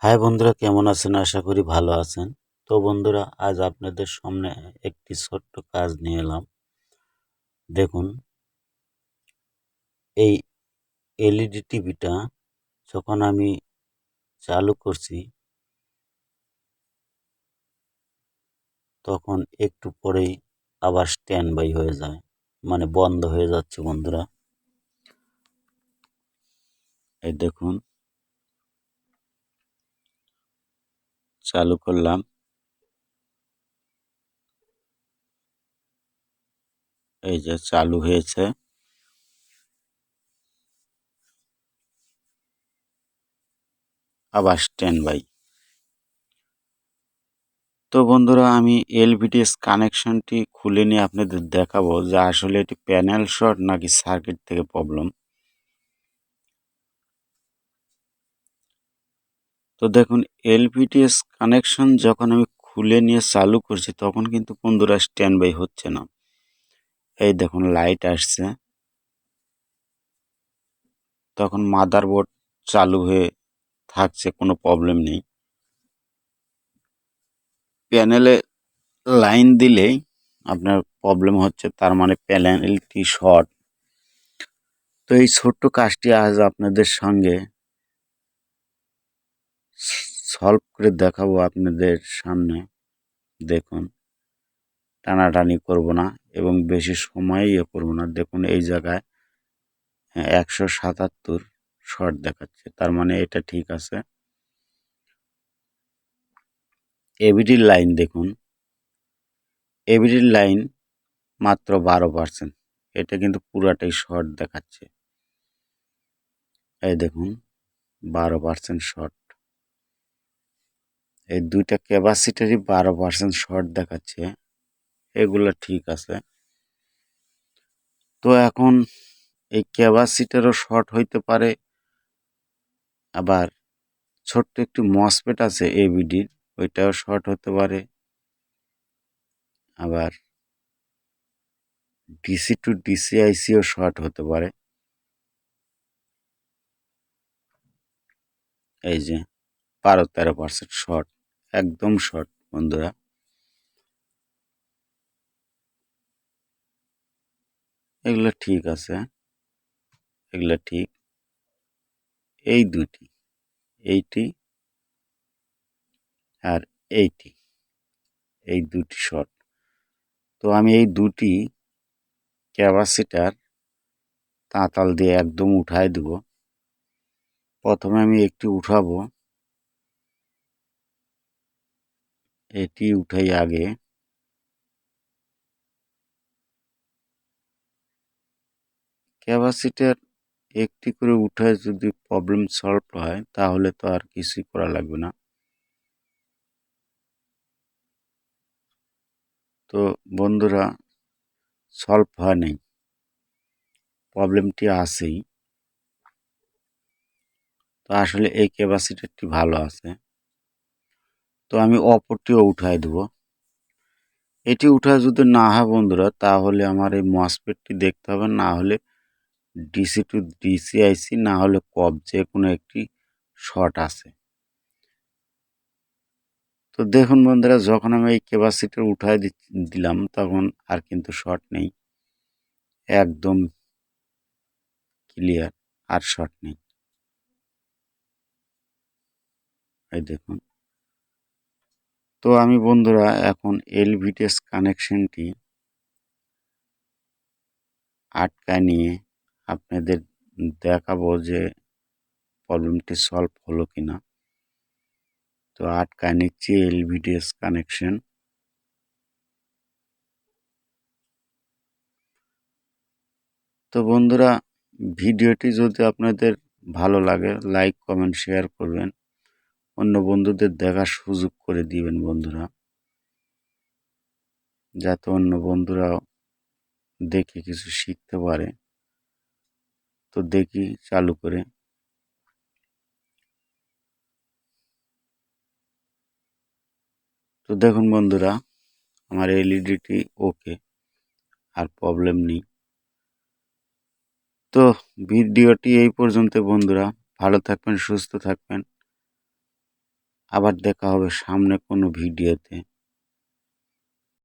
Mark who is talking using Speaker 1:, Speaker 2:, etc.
Speaker 1: High বন্ধুরা, কেমন আছেন? আশা করি ভালো আছেন। তো বন্ধুরা, আজ আপনাদের সামনে একটি ছোট্ট কাজ নিয়ে এলাম। দেখুন, এই এলইডি টিভিটা যখন আমি চালু করছি, তখন একটু পরেই আবার স্ট্যান্ড বাই হয়ে যায়, মানে বন্ধ হয়ে যাচ্ছে বন্ধুরা। এই দেখুন, চালু করলাম, এই যে চালু হয়েছে, আবার স্ট্যান্ড বাই। তো বন্ধুরা, আমি এলভিডিএস কানেকশনটি খুলে নিয়ে আপনাদের দেখাবো যে আসলে এটি প্যানেল শর্ট নাকি সার্কিট থেকে প্রবলেম। তো দেখুন, এলভিডিএস কানেকশন যখন আমি খুলে নিয়ে চালু করছি তখন কিন্তু বন্ধুরা স্ট্যান্ড বাই হচ্ছে না। এই দেখুন, লাইট আসছে, তখন মাদারবোর্ড চালু হয়ে থাকছে, কোনো প্রবলেম নেই। প্যানেলে লাইন দিলেই আপনার প্রবলেম হচ্ছে, তার মানে প্যানেলটি শর্ট। তো এই ছোট্ট কাজটি আজ আপনাদের সঙ্গে সলভ করে দেখাবো আপনাদের সামনে। দেখুন, টানাটানি করব না এবং বেশি সময় করব না। দেখুন, এই জায়গায় 177 শর্ট দেখাচ্ছে, তার মানে এটা ঠিক আছে। এবিডির লাইন দেখুন, এবিডির লাইন মাত্র 12%, এটা কিন্তু পুরাটাই শর্ট দেখাচ্ছে। এই দেখুন, 12% শর্ট। এই দুইটা ক্যাপাসিটারই 12% শর্ট দেখাচ্ছে, এগুলো ঠিক আছে। তো এখন এই ক্যাপাসিটারও শর্ট হইতে পারে, আবার ছোট্ট একটু মসফেট আছে এবিডির, ওইটাও শর্ট হতে পারে, আবার ডিসি টু ডিসি আইসিও শর্ট হতে পারে। এই যে 12-13% শর্ট, একদম শর্ট বন্ধুরা। এগুলো ঠিক আছে, এগুলো ঠিক। এই দুটি, এইটি আর এইটি, এই দুটি শর্ট। তো আমি এই দুটি ক্যাপাসিটার তাঁতাল দিয়ে একদম উঠায় দেব। প্রথমে আমি একটি উঠাবো, এটি উঠাই আগে। ক্যাপাসিটার একটি করে উঠায় যদি প্রবলেম সলভ হয় তাহলে তো আর কিছুই করা লাগবে না। তো বন্ধুরা, সলভ হয় নাই, প্রবলেমটি আছেই। তো আসলে এই ক্যাপাসিটারটি ভালো আছে, তো আমি অপরটিও উঠায় দেব। এটি উঠায় যদি না হয় বন্ধুরা, তাহলে আমার এই মসফেটটি দেখতে হবে, না হলে ডিসি টু ডিসি আইসি, না হলে কব, যে কোনো একটি শর্ট আছে। তো দেখুন বন্ধুরা, যখন আমি এই ক্যাপাসিটার উঠায় দিলাম তখন আর কিন্তু শর্ট নেই, একদম ক্লিয়ার, আর শর্ট নেই। এই দেখুন। তো আমি বন্ধুরা এখন এলভিডিএস কানেকশনটি আটকায় নিয়ে আপনাদের দেখাবো যে প্রবলেমটি সলভ হলো কিনা। তো আটকায় নিচ্ছি এলভিডিএস কানেকশন। তো বন্ধুরা, ভিডিওটি যদি আপনাদের ভালো লাগে, লাইক কমেন্ট শেয়ার করবেন, অন্য বন্ধুদের দেখার সুযোগ করে দিবেন বন্ধুরা, যাতে অন্য বন্ধুরাও দেখে কিছু শিখতে পারে। তো দেখি চালু করে। তো দেখুন বন্ধুরা, আমার এলইডিটি ওকে, আর প্রবলেম নেই। তো ভিডিওটি এই পর্যন্ত বন্ধুরা, ভালো থাকবেন, সুস্থ থাকবেন। আবার দেখা হবে সামনে কোনো ভিডিওতে।